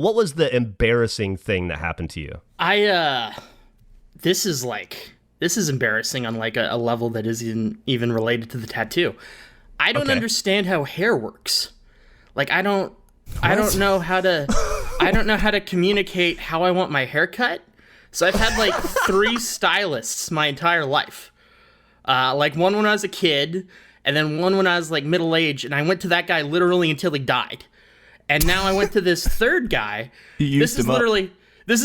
What was the embarrassing thing that happened to you? This is embarrassing on like a level that isn't even related to the tattoo. I don't understand how hair works. Like I don't know how to communicate how I want my hair cut. So I've had like 3 stylists my entire life. Like one when I was a kid, and then one when I was like middle aged, and I went to that guy literally until he died. And now I went to this third guy. This is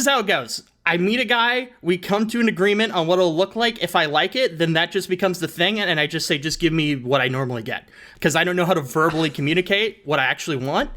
how it goes. I meet a guy, we come to an agreement on what it'll look like. If I like it, then that just becomes the thing, and I just say, just give me what I normally get. Because I don't know how to verbally communicate what I actually want.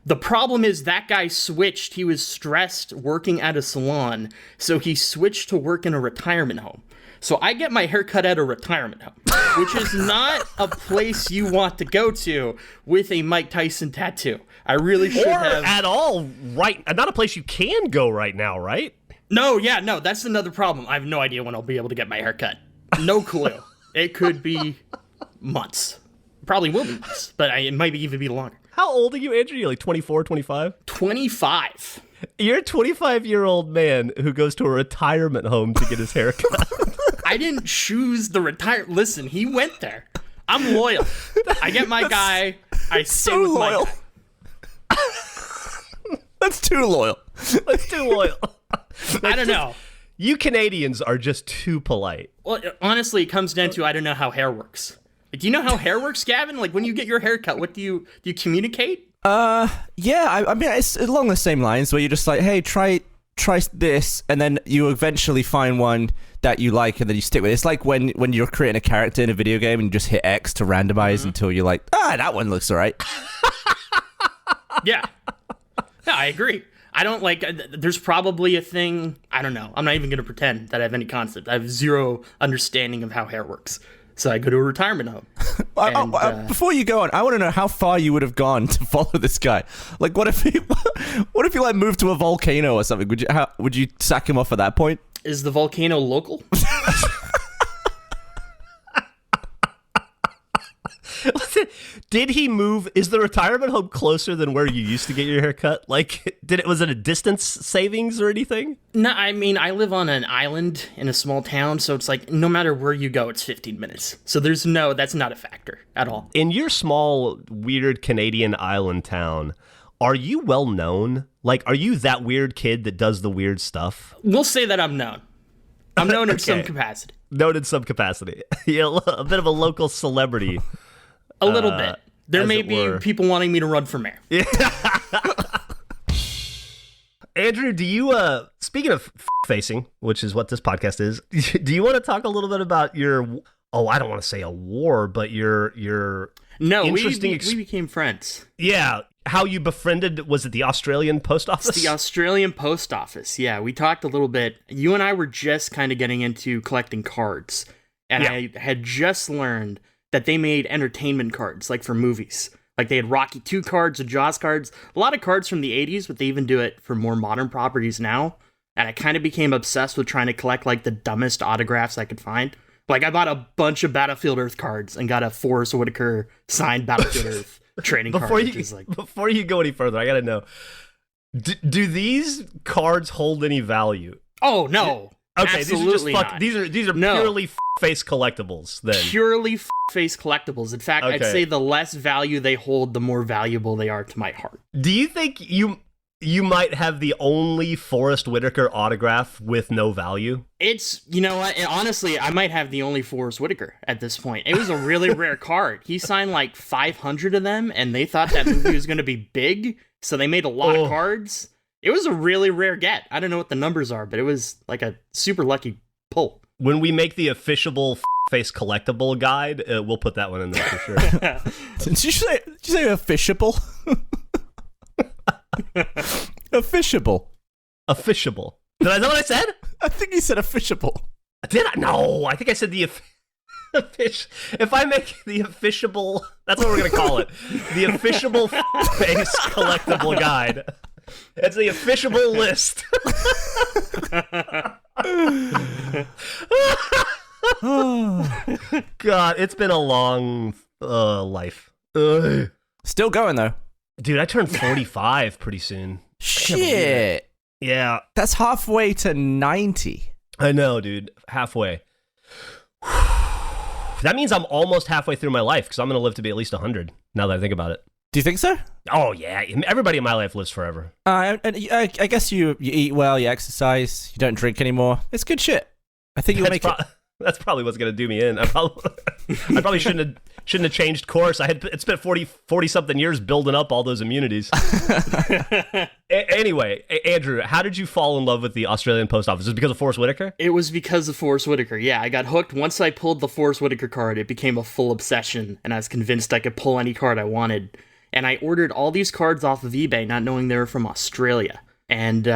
The problem is that guy switched. He was stressed working at a salon, so he switched to work in a retirement home. So I get my hair cut at a retirement home, which is not a place you want to go to with a Mike Tyson tattoo. I really should have. Or at all, right? Not a place you can go right now, right? No, that's another problem. I have no idea when I'll be able to get my hair cut. No clue. It could be months. Probably will be months, but it might even be longer. How old are you, Andrew? You're like 24, 25? 25. You're a 25-year-old man who goes to a retirement home to get his hair cut. I didn't choose the Listen, he went there. I'm loyal. I get my guy. I stay with my guy. That's too loyal. That's too loyal. I don't know. You Canadians are just too polite. Well, honestly, it comes down to I don't know how hair works. Like, do you know how hair works, Gavin? Like, when you get your hair cut, what do you communicate? Yeah, I mean, it's along the same lines where you're just like, hey, try this, and then you eventually find one that you like, and then you stick with it. It's like when you're creating a character in a video game and you just hit X to randomize until you're like, that one looks all right. Yeah, I agree. I don't like, there's probably a thing, I don't know. I'm not even going to pretend that I have any concept. I have zero understanding of how hair works. So I go to a retirement home. And, before you go on, I want to know how far you would have gone to follow this guy. Like, what if he like moved to a volcano or something? Would you sack him off at that point? Is the volcano local? Did he move? Is the retirement home closer than where you used to get your hair cut? Like, was it a distance savings or anything? No, I mean, I live on an island in a small town, so it's like, no matter where you go, it's 15 minutes. So that's not a factor at all. In your small, weird Canadian island town, are you well known? Like, are you that weird kid that does the weird stuff? We'll say that I'm known. I'm known in some capacity. Known in some capacity. Yeah, a bit of a local celebrity. A little bit. There may be people wanting me to run for mayor. Yeah. Andrew, do you, speaking of facing, which is what this podcast is, do you want to talk a little bit about your, I don't want to say a war, but your No, interesting we became friends. Yeah. How you befriended, was it the Australian post office? It's the Australian post office, yeah. We talked a little bit. You and I were just kind of getting into collecting cards. And I had just learned that they made entertainment cards, like for movies. Like they had Rocky 2 cards and Jaws cards. A lot of cards from the 80s, but they even do it for more modern properties now. And I kind of became obsessed with trying to collect like the dumbest autographs I could find. Like I bought a bunch of Battlefield Earth cards and got a Forrest Whitaker signed Battlefield Earth trading card. Before you go any further, I gotta know, do these cards hold any value? Oh, no. Okay, absolutely these are purely face collectibles then. Purely face collectibles. In fact, I'd say the less value they hold, the more valuable they are to my heart. Do you think you might have the only Forrest Whitaker autograph with no value? It's, you know what, honestly, I might have the only Forrest Whitaker at this point. It was a really rare card. He signed like 500 of them, and they thought that movie was going to be big, so they made a lot of cards. It was a really rare get. I don't know what the numbers are, but it was like a super lucky pull. When we make the official face collectible guide, we'll put that one in there for sure. Did you say officiable? Officiable. Officiable. Did I know what I said? I think you said officiable. Did I? No, I think I said the if I make the officiable, that's what we're going to call it. The official face collectible guide. It's the official list. God, it's been a long life. Still going though. Dude, I turn 45 pretty soon. Shit. Yeah. That's halfway to 90. I know, dude. Halfway. That means I'm almost halfway through my life because I'm going to live to be at least 100 now that I think about it. Do you think so? Oh, yeah. Everybody in my life lives forever. And I guess you eat well, you exercise, you don't drink anymore. It's good shit. I think you'll make it. That's probably what's going to do me in. I probably shouldn't have changed course. It spent 40 something years building up all those immunities. Anyway, Andrew, how did you fall in love with the Australian post office? Was it because of Forrest Whitaker? It was because of Forrest Whitaker. Yeah, I got hooked. Once I pulled the Forrest Whitaker card, it became a full obsession, and I was convinced I could pull any card I wanted. And I ordered all these cards off of eBay, not knowing they were from Australia. And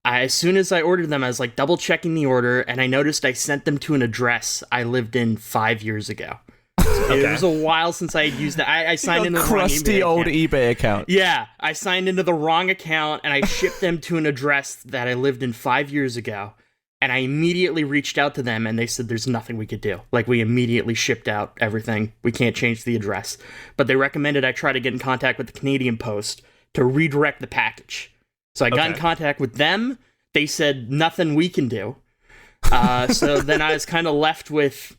as soon as I ordered them, I was like double checking the order, and I noticed I sent them to an address I lived in 5 years ago. Okay. It was a while since I had used that. I signed into the crusty old eBay account. Yeah, I signed into the wrong account, and I shipped them to an address that I lived in 5 years ago. And I immediately reached out to them, and they said there's nothing we could do. Like, we immediately shipped out everything. We can't change the address. But they recommended I try to get in contact with the Canadian Post to redirect the package. So I got in contact with them. They said nothing we can do. So then I was kind of left with,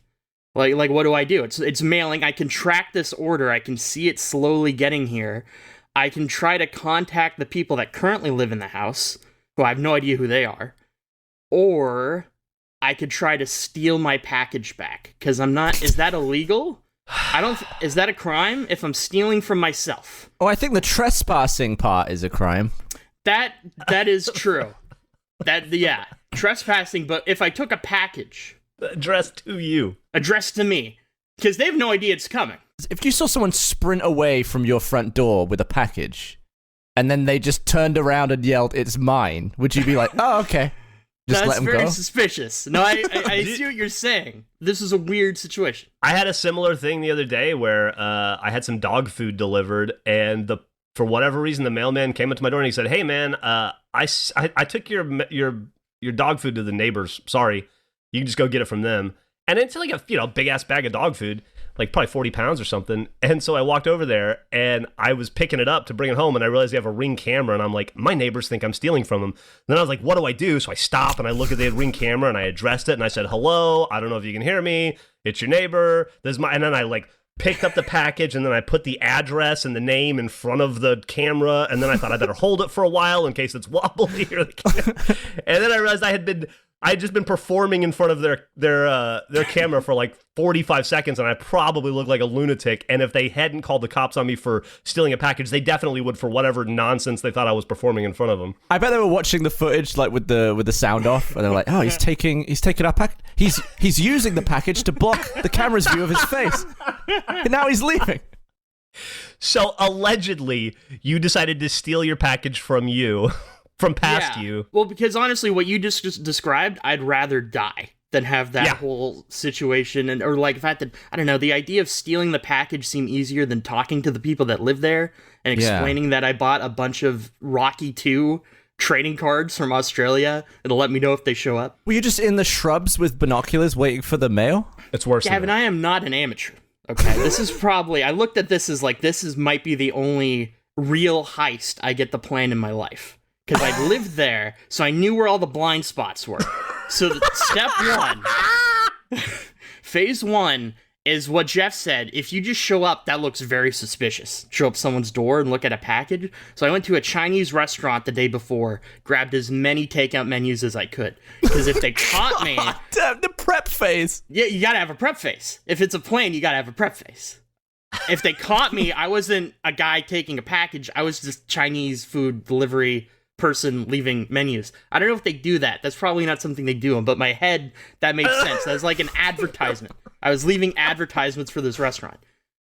like, what do I do? It's mailing. I can track this order. I can see it slowly getting here. I can try to contact the people that currently live in the house, who I have no idea who they are. Or I could try to steal my package back, because I'm not. Is that illegal? Is that a crime if I'm stealing from myself? Oh, I think the trespassing part is a crime. That is true. Yeah, trespassing. But if I took a package addressed to me, because they have no idea it's coming. If you saw someone sprint away from your front door with a package, and then they just turned around and yelled, "It's mine," would you be like, "Oh, okay"? Just That's let them very go? Suspicious. No, I see what you're saying. This is a weird situation. I had a similar thing the other day where I had some dog food delivered, and for whatever reason, the mailman came up to my door and he said, "Hey, man, I took your dog food to the neighbors. Sorry, you can just go get it from them." And it's like a big ass bag of dog food, like probably 40 pounds or something. And so I walked over there and I was picking it up to bring it home, and I realized they have a Ring camera, and I'm like, my neighbors think I'm stealing from them. And then I was like, what do I do? So I stop and I look at the Ring camera and I addressed it and I said, "Hello, I don't know if you can hear me. It's your neighbor. And then I picked up the package, and then I put the address and the name in front of the camera, and then I thought I better hold it for a while in case it's wobbly. And then I realized I had just been performing in front of their camera for like 45 seconds, and I probably looked like a lunatic. And if they hadn't called the cops on me for stealing a package, they definitely would for whatever nonsense they thought I was performing in front of them. I bet they were watching the footage like with the sound off, and they're like, "Oh, he's taking our package. He's using the package to block the camera's view of his face, and now he's leaving." So allegedly, you decided to steal your package from you. From past you. Well, because honestly, what you just described, I'd rather die than have that whole situation. Or like, if I had to, I don't know, the idea of stealing the package seemed easier than talking to the people that live there and explaining that I bought a bunch of Rocky 2 trading cards from Australia. It'll let me know if they show up. Were you just in the shrubs with binoculars waiting for the mail? It's worse Gavin, I am not an amateur. Okay, this is probably, I looked at this as like, might be the only real heist I get to plan in my life. Because I lived there, so I knew where all the blind spots were. So step one, phase one, is what Jeff said. If you just show up, that looks very suspicious. Show up someone's door and look at a package. So I went to a Chinese restaurant the day before, grabbed as many takeout menus as I could. Because if they caught me... Damn, the prep phase. Yeah, you gotta have a prep phase. If it's a plane, you gotta have a prep phase. If they caught me, I wasn't a guy taking a package. I was just Chinese food delivery person leaving menus. I don't know if they do that. That's probably not something they do, but my head, that makes sense. That was like an advertisement. I was leaving advertisements for this restaurant.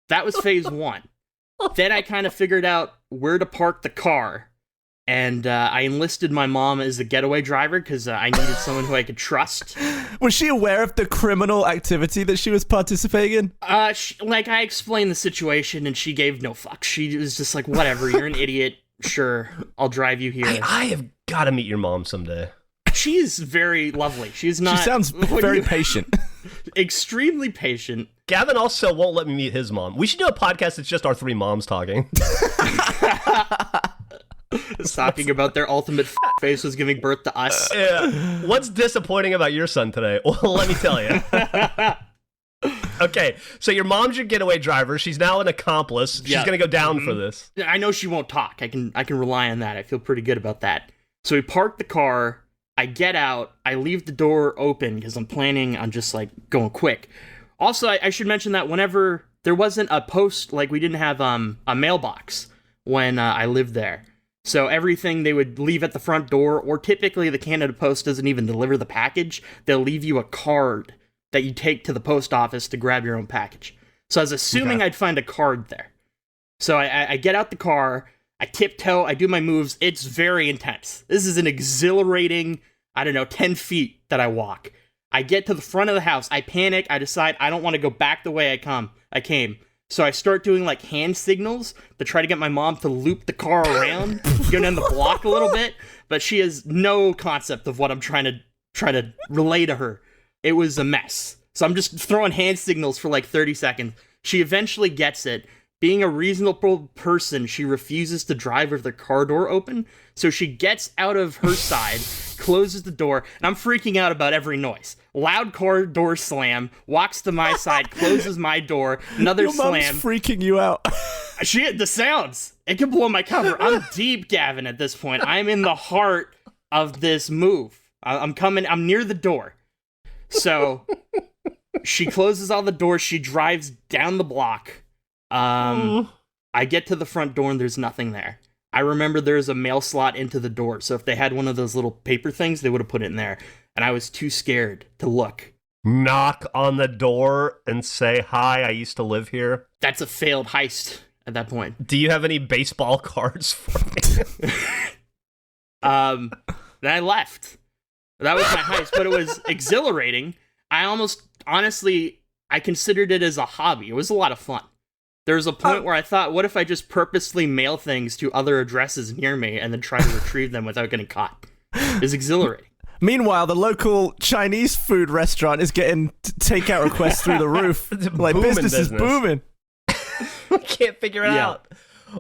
That was phase one. Then I kind of figured out where to park the car, and I enlisted my mom as the getaway driver because I needed someone who I could trust. Was she aware of the criminal activity that she was participating in? I explained the situation, and she gave no fuck. She was just like, whatever, you're an idiot. Sure, I'll drive you here. I have got to meet your mom someday. She's very lovely. She's not... She sounds very patient. Extremely patient. Gavin also won't let me meet his mom. We should do a podcast that's just our three moms talking. Is talking about their ultimate face was giving birth to us. Yeah. What's disappointing about your son today? Well, let me tell you. Okay, so your mom's your getaway driver. She's now an accomplice. She's going to go down for this. I know she won't talk. I can rely on that. I feel pretty good about that. So we park the car. I get out. I leave the door open because I'm planning on just like going quick. Also, I should mention that whenever there wasn't a post, like we didn't have a mailbox when I lived there. So everything they would leave at the front door, or typically the Canada Post doesn't even deliver the package. They'll leave you a card that you take to the post office to grab your own package. So I was assuming I'd find a card there. So I get out the car, I tiptoe, I do my moves. It's very intense. This is an exhilarating, 10 feet that I walk. I get to the front of the house, I panic, I decide I don't want to go back the way I came. So I start doing like hand signals to try to get my mom to loop the car around, go down the block a little bit, but she has no concept of what I'm trying to relay to her. It was a mess. So I'm just throwing hand signals for like 30 seconds. She eventually gets it. Being a reasonable person, she refuses to drive with the car door open. So she gets out of her side, closes the door, and I'm freaking out about every noise. Loud car door slam, walks to my side, closes my door, another slam. Your mom's freaking you out. The sounds. It can blow my cover. I'm deep, Gavin, at this point. I'm in the heart of this move. I'm near the door. So she closes all the doors. She drives down the block. I get to the front door and there's nothing there. I remember there's a mail slot into the door. So if they had one of those little paper things, they would have put it in there. And I was too scared to look. Knock on the door and say, "Hi, I used to live here." That's a failed heist at that point. Do you have any baseball cards for me? Then I left. That was my heist, but it was exhilarating. I considered it as a hobby. It was a lot of fun. There was a point where I thought, what if I just purposely mail things to other addresses near me and then try to retrieve them without getting caught? It was exhilarating. Meanwhile, the local Chinese food restaurant is getting takeout requests through the roof. Like, business is booming. We can't figure it out.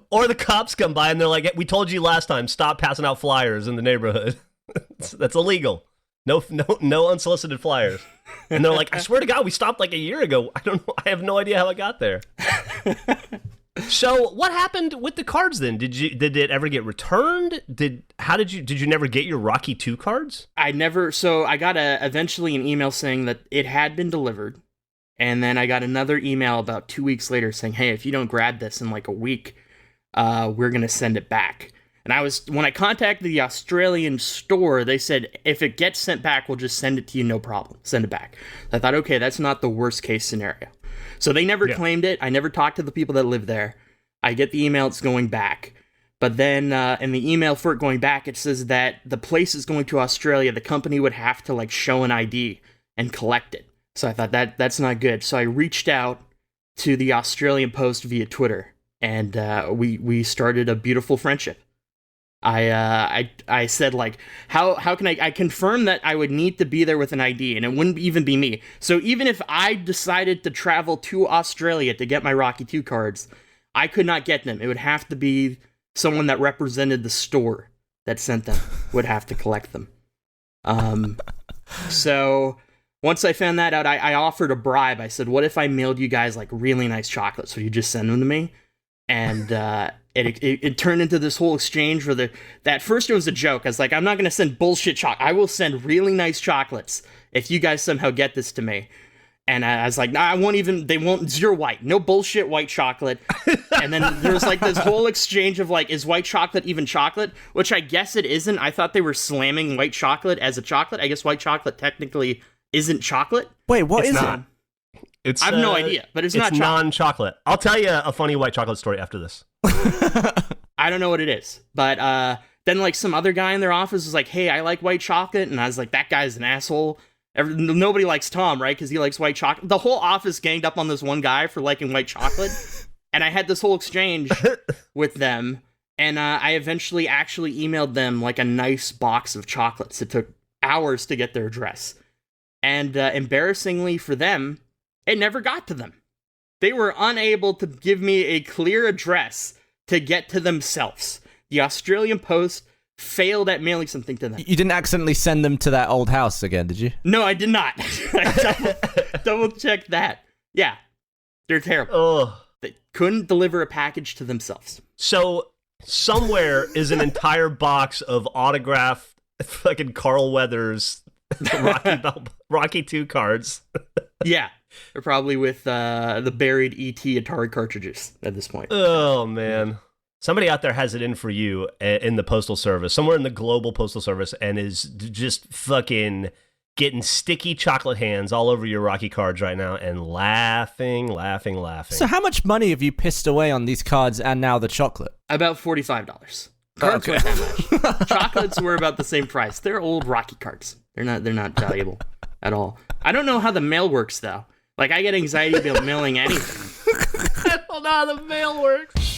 Or the cops come by and they're like, "We told you last time, stop passing out flyers in the neighborhood. That's illegal. No unsolicited flyers." And they're like, "I swear to God, we stopped like a year ago. I don't know. I have no idea how it got there." So what happened with the cards then? Did it ever get returned? Did you never get your Rocky 2 cards? I never. So I got eventually an email saying that it had been delivered. And then I got another email about 2 weeks later saying, "Hey, if you don't grab this in like a week, we're going to send it back." And when I contacted the Australian store, they said, "If it gets sent back, we'll just send it to you, no problem. Send it back." I thought, okay, that's not the worst case scenario. So they never claimed it. I never talked to the people that live there. I get the email, it's going back. But then in the email for it going back, it says that the place is going to Australia. The company would have to like show an ID and collect it. So I thought that's not good. So I reached out to the Australian Post via Twitter, and we started a beautiful friendship. I said, like, how can I confirmed that I would need to be there with an ID, and it wouldn't even be me. So even if I decided to travel to Australia to get my Rocky 2 cards, I could not get them. It would have to be someone that represented the store that sent them would have to collect them. So once I found that out, I offered a bribe. I said, "What if I mailed you guys like really nice chocolates? Would you just send them to me?" And it turned into this whole exchange where that first it was a joke. I was like, "I'm not going to send bullshit chocolate. I will send really nice chocolates if you guys somehow get this to me." And I was like, "Nah, I won't even, they won't, zero white, no bullshit white chocolate." And then there was like this whole exchange of like, is white chocolate even chocolate? Which I guess it isn't. I thought they were slamming white chocolate as a chocolate. I guess white chocolate technically isn't chocolate. Wait, what is not. it? I have no idea, but it's not chocolate. Non-chocolate. I'll tell you a funny white chocolate story after this. I don't know what it is, but then like some other guy in their office was like, "Hey, I like white chocolate," and I was like, "That guy's an asshole." Nobody likes Tom, right? Because he likes white chocolate. The whole office ganged up on this one guy for liking white chocolate, and I had this whole exchange with them, and I eventually actually emailed them like a nice box of chocolates. It took hours to get their address, and embarrassingly for them, it never got to them. They were unable to give me a clear address to get to themselves. the Australian Post failed at mailing something to them. You didn't accidentally send them to that old house again, did you? No, I did not. I double checked that. Yeah, they're terrible. Ugh. They couldn't deliver a package to themselves. So somewhere is an entire box of autographed fucking Carl Weathers Rocky 2 cards. Yeah, they're probably with the buried E.T. Atari cartridges at this point. Oh, man. Somebody out there has it in for you in the Postal Service, somewhere in the global Postal Service, and is just fucking getting sticky chocolate hands all over your Rocky cards right now and laughing. So how much money have you pissed away on these cards and now the chocolate? About $45. Cards weren't that much. Chocolates were about the same price. They're old Rocky cards. They're not valuable at all. I don't know how the mail works, though. Like, I get anxiety about mailing anything. I don't know how the mail works.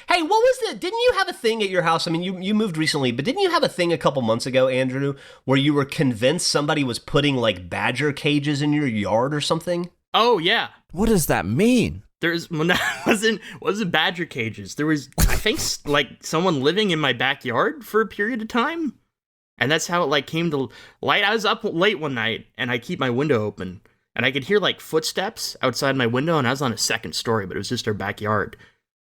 Hey, what was the... Didn't you have a thing at your house? I mean, you moved recently, but didn't you have a thing a couple months ago, Andrew, where you were convinced somebody was putting, like, badger cages in your yard or something? Oh, yeah. What does that mean? Wasn't badger cages. There was, I think, like, someone living in my backyard for a period of time. And that's how it, like, came to light. I was up late one night, and I keep my window open. And I could hear, like, footsteps outside my window, and I was on a second story, but it was just our backyard.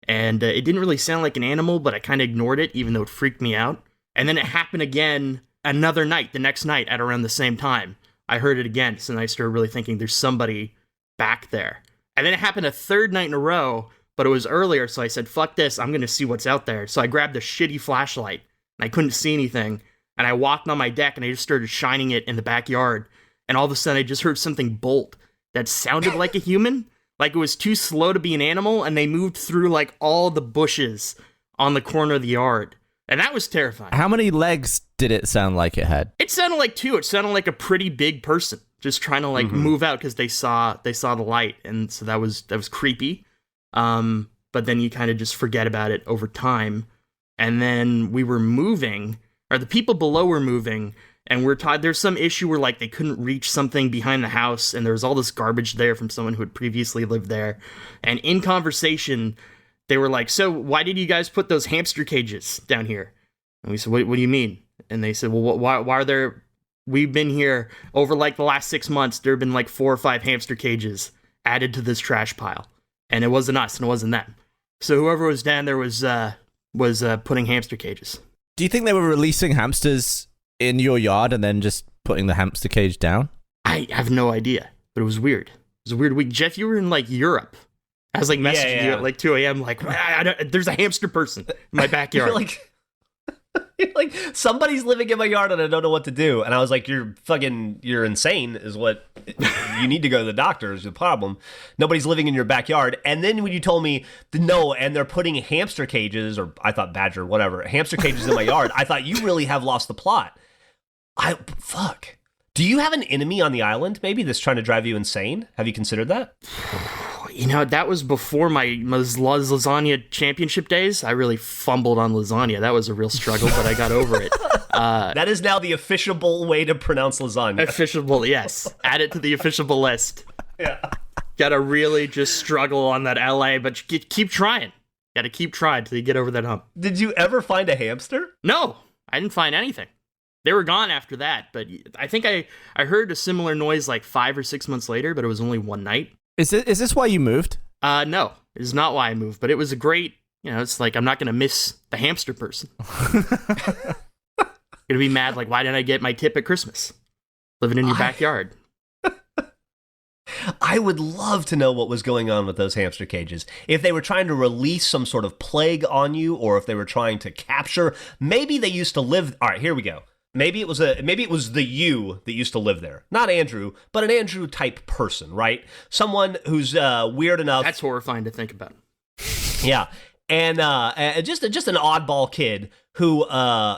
And it didn't really sound like an animal, but I kind of ignored it, even though it freaked me out. And then it happened again another night, the next night at around the same time. I heard it again, so then I started really thinking there's somebody back there. And then it happened a third night in a row, but it was earlier, so I said, fuck this, I'm going to see what's out there. So I grabbed a shitty flashlight, and I couldn't see anything. And I walked on my deck, and I just started shining it in the backyard. And all of a sudden, I just heard something bolt that sounded like a human. Like it was too slow to be an animal, and they moved through like all the bushes on the corner of the yard. And that was terrifying. How many legs did it sound like it had? It sounded like 2. It sounded like a pretty big person just trying to like move out because they saw the light. And so that was creepy. But then you kind of just forget about it over time. And then we were moving, or the people below were moving. And there's some issue where, like, they couldn't reach something behind the house, and there was all this garbage there from someone who had previously lived there. And in conversation, they were like, so why did you guys put those hamster cages down here? And we said, what do you mean? And they said, well, why are there... We've been here over, like, the last 6 months, there have been, like, 4 or 5 hamster cages added to this trash pile. And it wasn't us, and it wasn't them. So whoever was down there was putting hamster cages. Do you think they were releasing hamsters in your yard and then just putting the hamster cage down? I have no idea, but it was weird. It was a weird week. Jeff, you were in like Europe. I was like messaging you at like 2 a.m. like, there's a hamster person in my backyard. You're like, somebody's living in my yard and I don't know what to do. And I was like, you're insane is what you need to go to the doctor is the problem. Nobody's living in your backyard. And then when you told me no, and they're putting hamster cages, or I thought badger, whatever, hamster cages in my yard, I thought you really have lost the plot. Fuck. Do you have an enemy on the island, maybe, that's trying to drive you insane? Have you considered that? You know, that was before my lasagna championship days. I really fumbled on lasagna. That was a real struggle, but I got over it. That is now the official way to pronounce lasagna. Official, yes. Add it to the official list. Yeah. Gotta really just struggle on that LA, but keep trying. Gotta keep trying till you get over that hump. Did you ever find a hamster? No, I didn't find anything. They were gone after that, but I think I heard a similar noise like 5 or 6 months later, but it was only one night. Is this why you moved? No, it is not why I moved, but it was a great, it's like I'm not going to miss the hamster person. Gonna be mad, like, why didn't I get my tip at Christmas? Living in your backyard. I would love to know what was going on with those hamster cages. If they were trying to release some sort of plague on you, or if they were trying to capture, maybe they used to live. All right, here we go. Maybe it was the you that used to live there. Not Andrew, but an Andrew type person, right? Someone who's weird enough. That's horrifying to think about. Yeah. And just an oddball kid who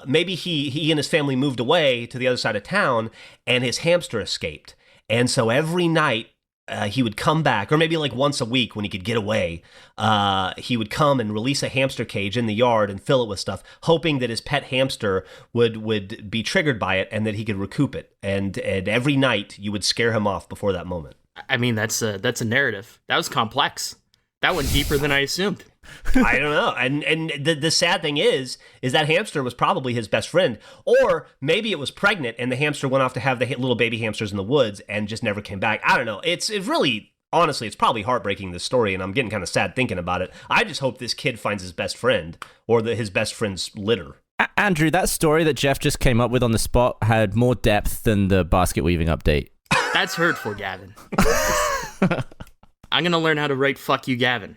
maybe he and his family moved away to the other side of town and his hamster escaped. And so every night he would come back, or maybe like once a week when he could get away, he would come and release a hamster cage in the yard and fill it with stuff, hoping that his pet hamster would be triggered by it and that he could recoup it. And every night you would scare him off before that moment. I mean, that's a narrative. That was complex. That went deeper than I assumed. I don't know. And the sad thing is that hamster was probably his best friend. Or maybe it was pregnant and the hamster went off to have the little baby hamsters in the woods and just never came back. I don't know. It really, honestly, it's probably heartbreaking, this story, and I'm getting kind of sad thinking about it. I just hope this kid finds his best friend or his best friend's litter. Andrew, that story that Jeff just came up with on the spot had more depth than the basket weaving update. That's hurtful, Gavin. I'm going to learn how to write "fuck you, Gavin."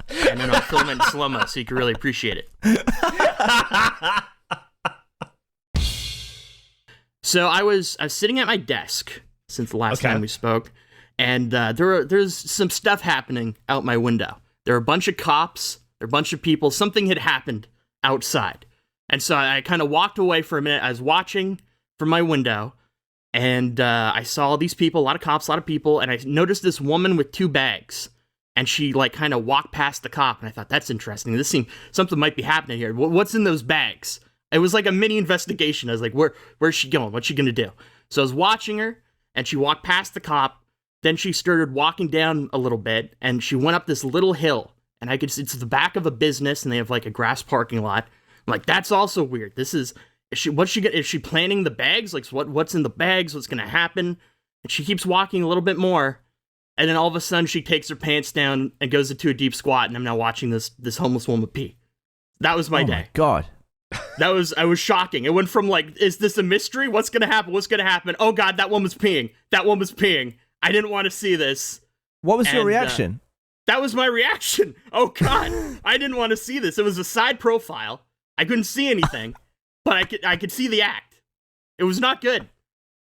And then I'll film it in slow-mo so you can really appreciate it. So I was sitting at my desk since the last time we spoke, and there's some stuff happening out my window. There are a bunch of cops, there are a bunch of people. Something had happened outside. And so I kind of walked away for a minute. I was watching from my window, and I saw all these people, a lot of cops, a lot of people, and I noticed this woman with 2 bags. And she, like, kind of walked past the cop, and I thought, that's interesting. This seemed, something might be happening here. What's in those bags? It was like a mini investigation. I was like, where's she going? What's she going to do? So I was watching her, and she walked past the cop. Then she started walking down a little bit, and she went up this little hill. And I could see it's the back of a business, and they have, like, a grass parking lot. I'm like, that's also weird. Is she planning the bags? Like, what's in the bags? What's going to happen? And she keeps walking a little bit more. And then all of a sudden, she takes her pants down and goes into a deep squat, and I'm now watching this homeless woman pee. That was my day. My God. I was shocking. It went from like, is this a mystery? What's gonna happen? What's gonna happen? Oh God, that woman's peeing. That woman's peeing. I didn't want to see this. What was your reaction? That was my reaction. Oh God, I didn't want to see this. It was a side profile. I couldn't see anything, but I could see the act. It was not good.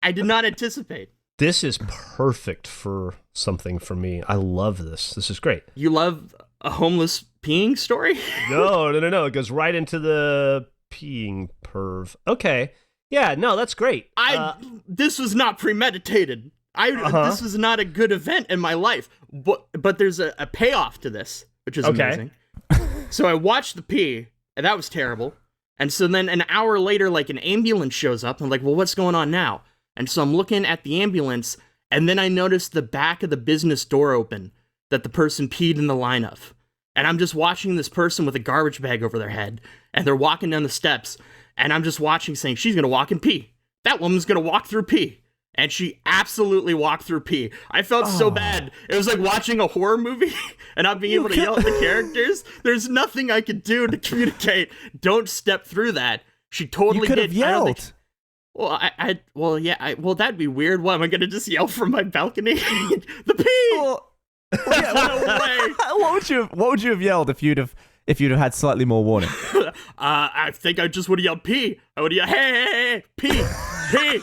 I did not anticipate. This is perfect for something for me. I love this. This is great. You love a homeless peeing story? No. It goes right into the peeing perv. Okay. Yeah, no, that's great. This was not premeditated. This was not a good event in my life. But there's a payoff to this, which is amazing. So I watched the pee, and that was terrible. And so then an hour later, like, an ambulance shows up. And I'm like, well, what's going on now? And so I'm looking at the ambulance, and then I noticed the back of the business door open that the person peed in the line of. And I'm just watching this person with a garbage bag over their head, and they're walking down the steps, and I'm just watching saying, she's going to walk and pee. That woman's going to walk through pee. And she absolutely walked through pee. I felt so bad. It was like watching a horror movie and not being able to yell at the characters. There's nothing I could do to communicate. Don't step through that. She totally did. You could have yelled. Well, that'd be weird. What, am I going to just yell from my balcony? The pee! What would you have yelled if you'd have had slightly more warning? I think I just would have yelled pee. I would have yelled, hey, pee, pee.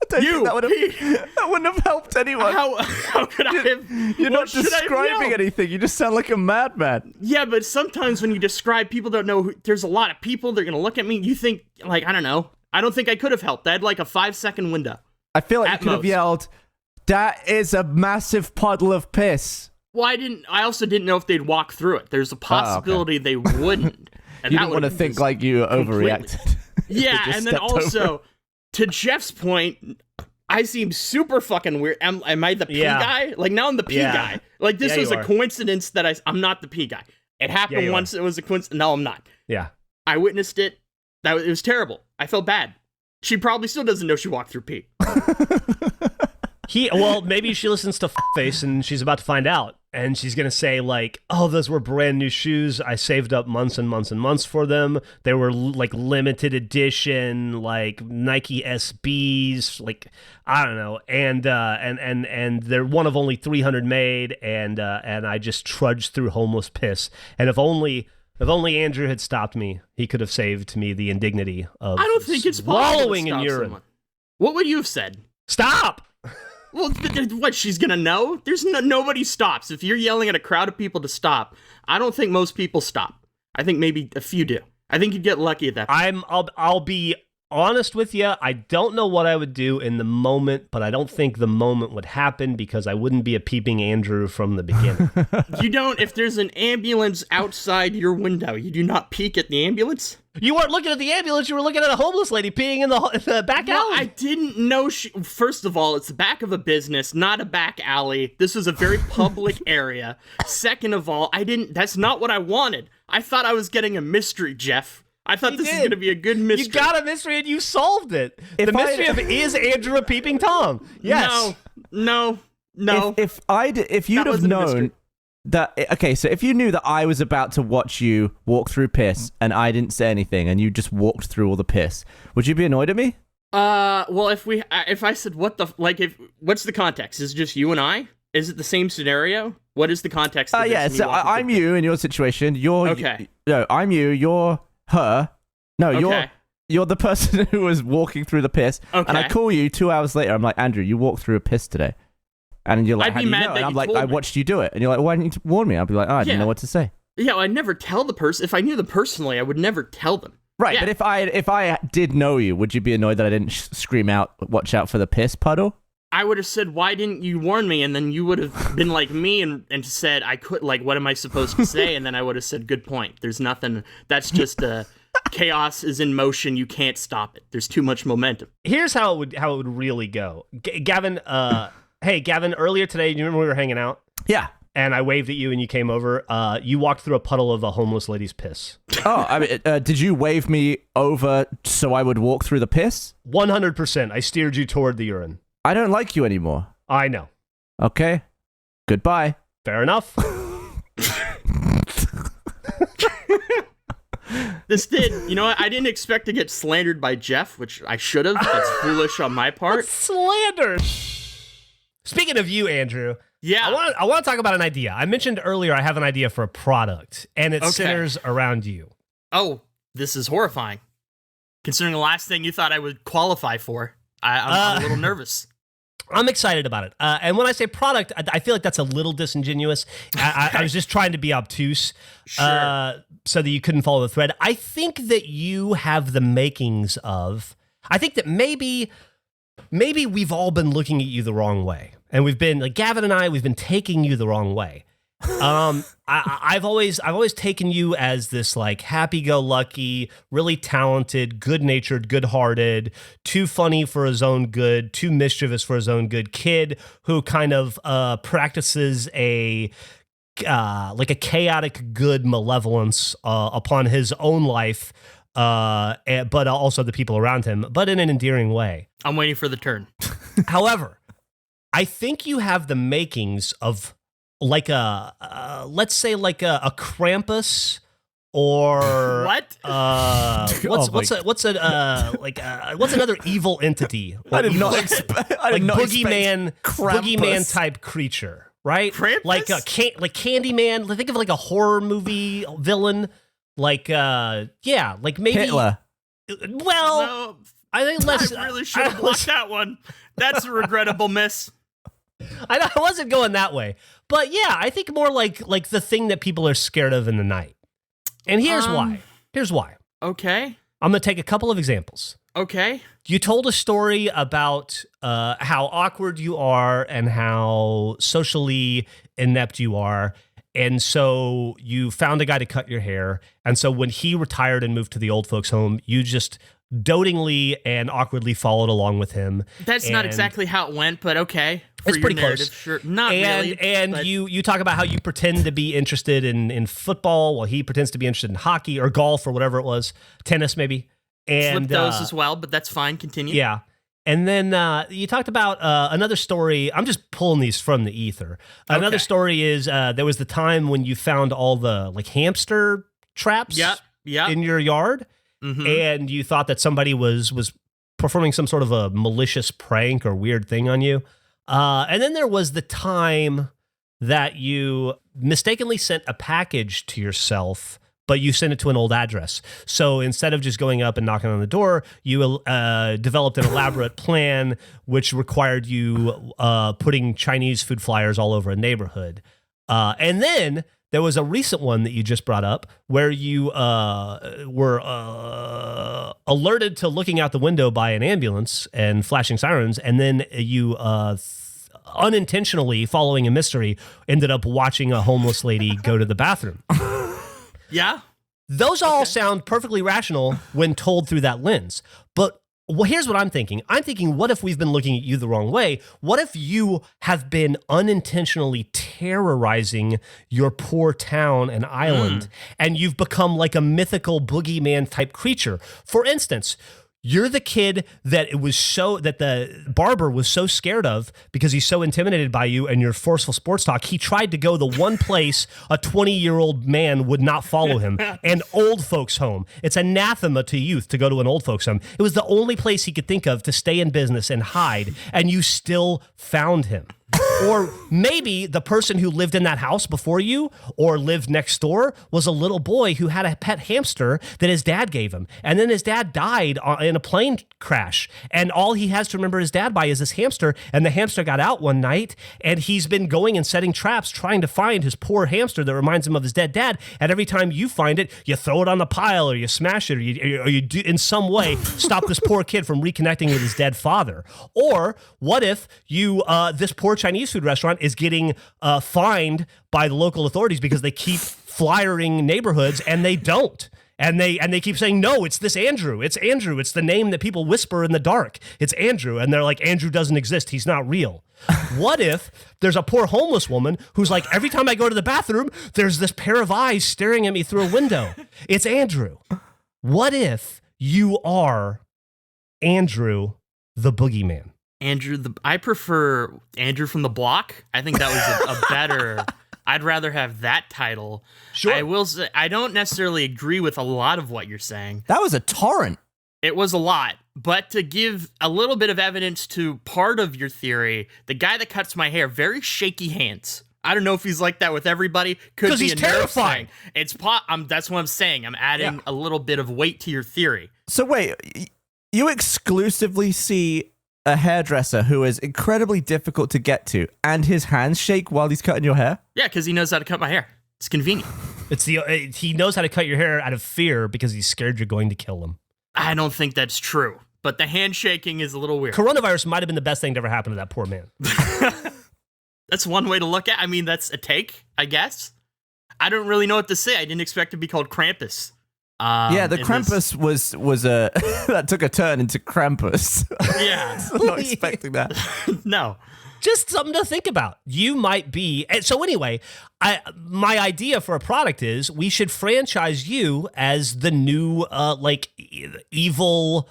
That wouldn't have helped anyone. How could I have? You're not describing anything. You just sound like a madman. Yeah, but sometimes when you describe, people don't know. There's a lot of people. They're going to look at me. You think, like, I don't know. I don't think I could have helped. I had like a 5-second window. I feel like you could have yelled, that is a massive puddle of piss. Well, I also didn't know if they'd walk through it. There's a possibility they wouldn't. And you didn't want to think like you overreacted. Yeah, and then also, to Jeff's point, I seem super fucking weird. Am I the pee guy? Like, now I'm the pee guy. Like, this was a coincidence that I'm not the pee guy. It happened once. It was a coincidence. No, I'm not. Yeah. I witnessed it. It was terrible. I felt bad. She probably still doesn't know she walked through pee. Well, maybe she listens to Face and she's about to find out. And she's going to say, like, oh, those were brand new shoes. I saved up months and months and months for them. They were, like, limited edition, like, Nike SBs, like, I don't know. And they're one of only 300 made. And I just trudged through homeless piss. And if only Andrew had stopped me, he could have saved me the indignity of I don't think it's wallowing in urine. Someone. What would you have said? Stop! Well, what, she's gonna know? There's nobody stops. If you're yelling at a crowd of people to stop, I don't think most people stop. I think maybe a few do. I think you'd get lucky at that point. I'll be honest with you, I don't know what I would do in the moment, but I don't think the moment would happen because I wouldn't be a peeping Andrew from the beginning. You don't, if there's an ambulance outside your window, you do not peek at the ambulance? You weren't looking at the ambulance, you were looking at a homeless lady peeing in the back alley. I didn't know first of all, it's the back of a business, not a back alley. This was a very public area. Second of all, that's not what I wanted. I thought I was getting a mystery, Jeff. I thought this was going to be a good mystery. You got a mystery and you solved it. The mystery of is Andrew a peeping Tom? Yes. No. If you'd have known that, okay, so if you knew that I was about to watch you walk through piss and I didn't say anything and you just walked through all the piss, would you be annoyed at me? Well, if I said what's the context? Is it just you and I? Is it the same scenario? What is the context? Yeah, so I'm you in your situation. You're okay. No, I'm you. You're her. No, okay. You're the person who was walking through the piss. Okay. And I call you 2 hours later. I'm like, Andrew, you walked through a piss today. And you're like, I'd be mad that and I'm you like, told I me. watched you do it. And you're like, why didn't you warn me? I'd be like, I didn't know what to say. Yeah, well, I'd never tell the person. If I knew them personally, I would never tell them. Right, Yeah. but if I did know you, would you be annoyed that I didn't scream out, watch out for the piss puddle? I would have said, why didn't you warn me? And then you would have been like me and said, I could, like, what am I supposed to say? And then I would have said, good point. There's nothing. That's just chaos is in motion. You can't stop it. There's too much momentum. Here's how it would really go. Gavin, hey, Gavin, earlier today, do you remember we were hanging out? Yeah. And I waved at you and you came over. You walked through a puddle of a homeless lady's piss. Oh, I mean, did you wave me over so I would walk through the piss? 100%. I steered you toward the urine. I don't like you anymore. I know. Okay. Goodbye. Fair enough. This did, you know what? I didn't expect to get slandered by Jeff, which I should have. That's foolish on my part. Slandered. Speaking of you, Andrew. Yeah. I want to talk about an idea. I mentioned earlier I have an idea for a product, and it centers around you. Oh, this is horrifying. Considering the last thing you thought I would qualify for, I'm a little nervous. I'm excited about it. And when I say product, I feel like that's a little disingenuous. I was just trying to be obtuse so that you couldn't follow the thread. I think that you have the makings of... I think that maybe we've all been looking at you the wrong way. And we've been, like Gavin and I, we've been taking you the wrong way. I've always taken you as this like happy-go-lucky, really talented, good-natured, good-hearted, too funny for his own good, too mischievous for his own good kid who kind of practices a chaotic good malevolence upon his own life, but also the people around him, but in an endearing way. I'm waiting for the turn. However, I think you have the makings of like let's say like a Krampus or what? What's another evil entity? I did not expect boogeyman type creature, right? Krampus? Like Candyman. Think of like a horror movie villain, like like maybe Hitler. Well, No, I think less. I really should have blocked that one. That's a regrettable miss. I wasn't going that way, but yeah, I think more like the thing that people are scared of in the night. And here's why. Here's why. Okay. I'm going to take a couple of examples. Okay. You told a story about how awkward you are and how socially inept you are. And so you found a guy to cut your hair. And so when he retired and moved to the old folks' home, you just dotingly and awkwardly followed along with him. That's not exactly how it went, but okay. It's pretty close. Sure. Not really. And but... you talk about how you pretend to be interested in football while he pretends to be interested in hockey or golf or whatever it was. Tennis, maybe. And flip those as well, but that's fine. Continue. Yeah. And then you talked about another story. I'm just pulling these from the ether. Another story is there was the time when you found all the like hamster traps in your yard. Mm-hmm. And you thought that somebody was performing some sort of a malicious prank or weird thing on you. And then there was the time that you mistakenly sent a package to yourself, but you sent it to an old address. So instead of just going up and knocking on the door, you developed an elaborate plan which required you putting Chinese food flyers all over a neighborhood. And then there was a recent one that you just brought up where you were alerted to looking out the window by an ambulance and flashing sirens, and then you unintentionally, following a mystery, ended up watching a homeless lady go to the bathroom. Yeah? Those all sound perfectly rational when told through that lens. But here's what I'm thinking. I'm thinking, what if we've been looking at you the wrong way? What if you have been unintentionally terrorizing your poor town and island, and you've become like a mythical boogeyman type creature? For instance, you're the kid that the barber was so scared of because he's so intimidated by you and your forceful sports talk. He tried to go the one place a 20-year-old man would not follow him, an old folks home. It's anathema to youth to go to an old folks home. It was the only place he could think of to stay in business and hide, and you still found him. Or maybe the person who lived in that house before you or lived next door was a little boy who had a pet hamster that his dad gave him. And then his dad died in a plane crash. And all he has to remember his dad by is this hamster. And the hamster got out one night, and he's been going and setting traps trying to find his poor hamster that reminds him of his dead dad. And every time you find it, you throw it on the pile or you smash it or you do in some way stop this poor kid from reconnecting with his dead father. Or what if you this poor Chinese food restaurant is getting fined by the local authorities because they keep flyering neighborhoods and they don't. And they keep saying, no, it's this Andrew. It's Andrew. It's the name that people whisper in the dark. It's Andrew. And they're like, Andrew doesn't exist. He's not real. What if there's a poor homeless woman who's like, every time I go to the bathroom, there's this pair of eyes staring at me through a window. It's Andrew. What if you are Andrew the boogeyman? I prefer Andrew from the Block. I think that was a better. I'd rather have that title. Sure. I will say I don't necessarily agree with a lot of what you're saying. That was a torrent. It was a lot, but to give a little bit of evidence to part of your theory, the guy that cuts my hair, very shaky hands. I don't know if he's like that with everybody. Could be he's a terrifying. It's that's what I'm saying. I'm adding a little bit of weight to your theory. So wait, you exclusively see a hairdresser who is incredibly difficult to get to, and his hands shake while he's cutting your hair? Yeah, because he knows how to cut my hair. It's convenient. He knows how to cut your hair out of fear because he's scared you're going to kill him. I don't think that's true, but the handshaking is a little weird. Coronavirus might have been the best thing to ever happen to that poor man. That's one way to look at it. I mean, that's a take, I guess. I don't really know what to say. I didn't expect it to be called Krampus. Yeah, the Krampus was a that took a turn into Krampus. Yeah. I'm not expecting that. No. Just something to think about. You might be. So anyway, my idea for a product is we should franchise you as the new evil,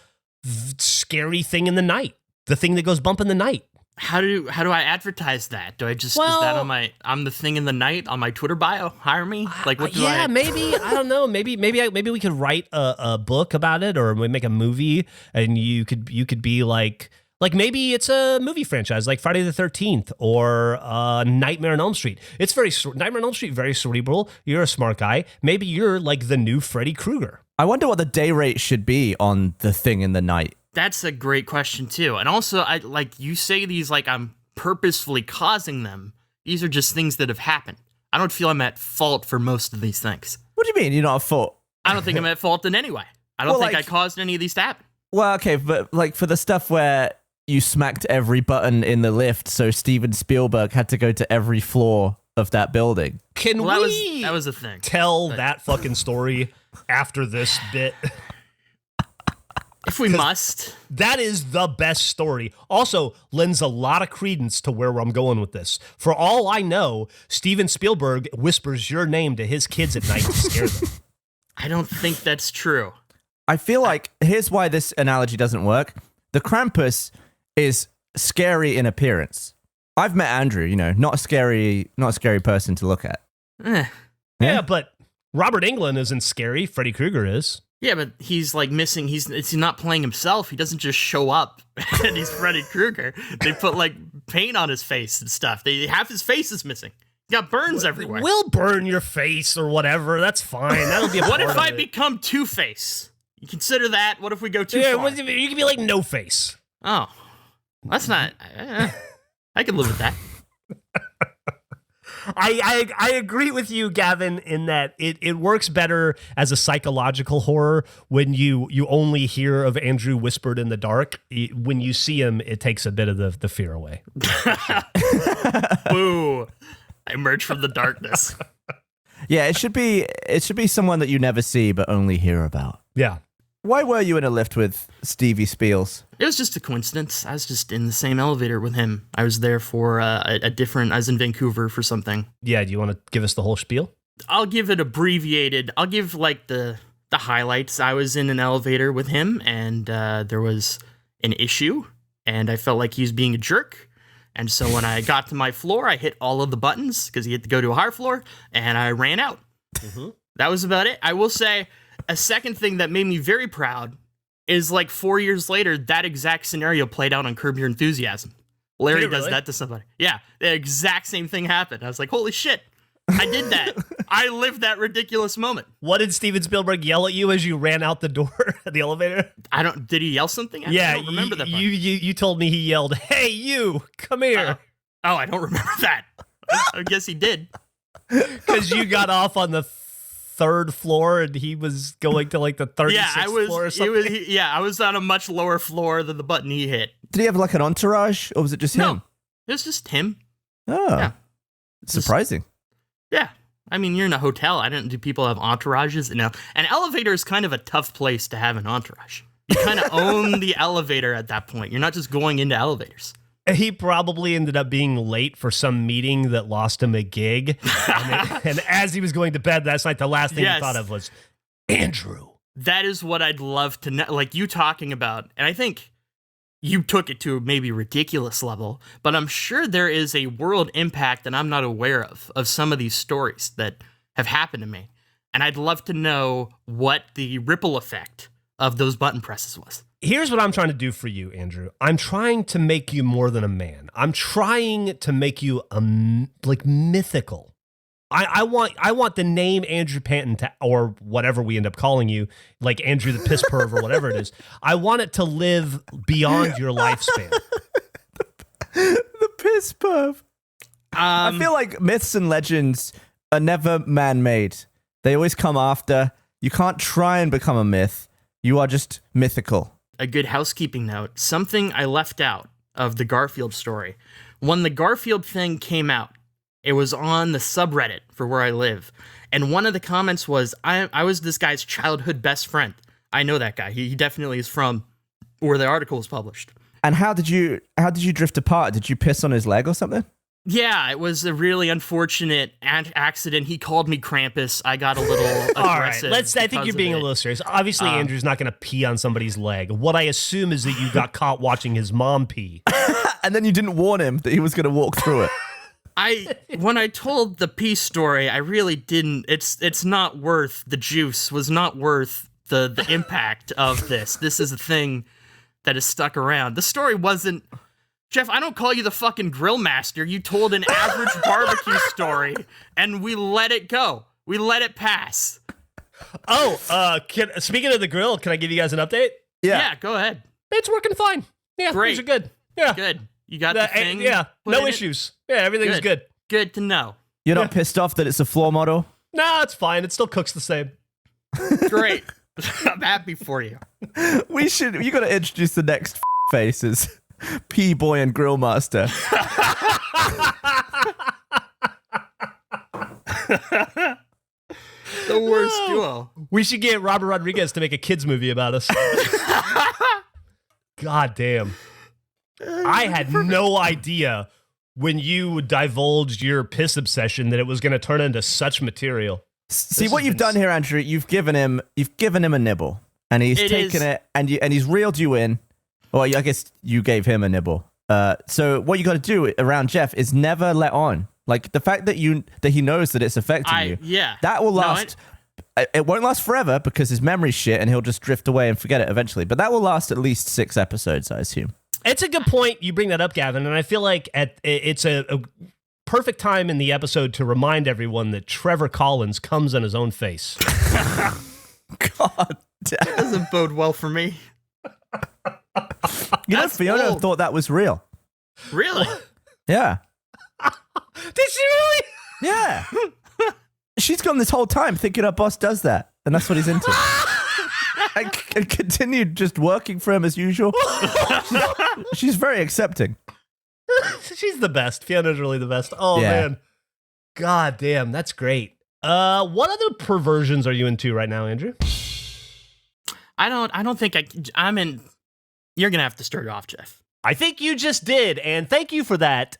scary thing in the night. The thing that goes bump in the night. How do I advertise that? Do I just is that on I'm the thing in the night on my Twitter bio? Hire me? Like what do I? Yeah, maybe I don't know. Maybe we could write a book about it, or we make a movie, and you could be like maybe it's a movie franchise like Friday the 13th or Nightmare on Elm Street. It's Nightmare on Elm Street, very cerebral. You're a smart guy. Maybe you're like the new Freddy Krueger. I wonder what the day rate should be on the thing in the night. That's a great question too. And also, I like you say these like I'm purposefully causing them. These are just things that have happened. I don't feel I'm at fault for most of these things. What do you mean you're not at fault? I don't think I'm at fault in any way. I don't think I caused any of these to happen. Well, okay, but like for the stuff where you smacked every button in the lift, so Steven Spielberg had to go to every floor of that building. That was a thing. Tell that fucking story after this bit? If we must. That is the best story. Also, lends a lot of credence to where I'm going with this. For all I know, Steven Spielberg whispers your name to his kids at night to scare them. I don't think that's true. I feel like, here's why this analogy doesn't work. The Krampus is scary in appearance. I've met Andrew, not a scary person to look at. Yeah, but Robert Englund isn't scary. Freddy Krueger is. Yeah, but he's like missing. He's not playing himself. He doesn't just show up and he's Freddy Krueger. They put like paint on his face and stuff. Half his face is missing. He got burns everywhere. We'll burn your face or whatever. That's fine. That'll be. What if I become Two-Face? You consider that? What if we go too far? You can be like No Face. Oh, that's not. I can live with that. I agree with you, Gavin, in that it works better as a psychological horror when you only hear of Andrew whispered in the dark. When you see him, it takes a bit of the fear away. Boo! I emerge from the darkness. Yeah, it should be someone that you never see but only hear about. Yeah. Why were you in a lift with Stevie Spiels? It was just a coincidence. I was just in the same elevator with him. I was there for a different. I was in Vancouver for something. Yeah. Do you want to give us the whole spiel? I'll give it abbreviated. I'll give like the highlights. I was in an elevator with him, and there was an issue, and I felt like he was being a jerk. And so when I got to my floor, I hit all of the buttons because he had to go to a higher floor, and I ran out. Mm-hmm. That was about it. I will say a second thing that made me very proud is like 4 years later, that exact scenario played out on Curb Your Enthusiasm. Larry does that to somebody. Yeah, the exact same thing happened. I was like, holy shit, I did that. I lived that ridiculous moment. What did Steven Spielberg yell at you as you ran out the door at the elevator? Did he yell something? I don't remember that part. You told me he yelled, "Hey, you, come here." I don't remember that. I guess he did. Because you got off on the third floor and he was going to like the 36th floor or something. I was on a much lower floor than the button he hit. Did he have like an entourage, or was it just him? No, it was just him. Oh, yeah. Surprising. Yeah. I mean, you're in a hotel. Do people have entourages? No. An elevator is kind of a tough place to have an entourage. You kind of own the elevator at that point. You're not just going into elevators. He probably ended up being late for some meeting that lost him a gig. And as he was going to bed last night, the last thing he thought of was, Andrew. That is what I'd love to know. Like you talking about, and I think you took it to a maybe ridiculous level, but I'm sure there is a world impact that I'm not aware of some of these stories that have happened to me. And I'd love to know what the ripple effect of those button presses was. Here's what I'm trying to do for you, Andrew. I'm trying to make you more than a man. I'm trying to make you like mythical. I want the name Andrew Panton or whatever we end up calling you, like Andrew the Piss Perv or whatever it is. I want it to live beyond your lifespan. The Piss Perv. I feel like myths and legends are never man-made. They always come after. You can't try and become a myth. You are just mythical. A good housekeeping note, something I left out of the Garfield story. When the Garfield thing came out, it was on the subreddit for where I live. And one of the comments was, I was this guy's childhood best friend. I know that guy. He definitely is from where the article was published. And how did you drift apart? Did you piss on his leg or something? Yeah, it was a really unfortunate accident. He called me Krampus. I got a little aggressive. All right, I think you're being a little serious. Obviously, Andrew's not going to pee on somebody's leg. What I assume is that you got caught watching his mom pee. And then you didn't warn him that he was going to walk through it. When I told the pee story, I really didn't. It's not worth the juice. Was not worth the impact of this. This is a thing that is stuck around. The story wasn't. Jeff, I don't call you the fucking grill master. You told an average barbecue story, and we let it go. We let it pass. Oh, speaking of the grill, can I give you guys an update? Yeah, go ahead. It's working fine. Yeah, great. Things are good. Yeah, good. You got the thing. Yeah, no issues. Yeah, everything's good. Good to know. You're not pissed off that it's a floor model? Nah, it's fine. It still cooks the same. Great. I'm happy for you. You got to introduce the next faces. P-Boy and Grill Master. The worst duo. We should get Robert Rodriguez to make a kids movie about us. God damn. I had no idea when you divulged your piss obsession that it was going to turn into such material. See what you've done here, Andrew. You've given him a nibble, and he's taken it, and and he's reeled you in. Well, I guess you gave him a nibble. So what you got to do around Jeff is never let on. Like the fact that he knows that it's affecting you. Yeah. That will last. It won't last forever because his memory's shit, and he'll just drift away and forget it eventually. But that will last at least 6 episodes, I assume. It's a good point you bring that up, Gavin, and I feel like it's a perfect time in the episode to remind everyone that Trevor Collins comes on his own face. God damn. That doesn't bode well for me. You know, Fiona thought that was real. Really? Yeah. Did she really? Yeah. She's gone this whole time thinking her boss does that, and that's what he's into. and continued just working for him as usual. She's very accepting. She's the best. Fiona's really the best. Oh, man. God damn, that's great. What other perversions are you into right now, Andrew? I don't think I'm in. You're going to have to start off, Jeff. I think you just did, and thank you for that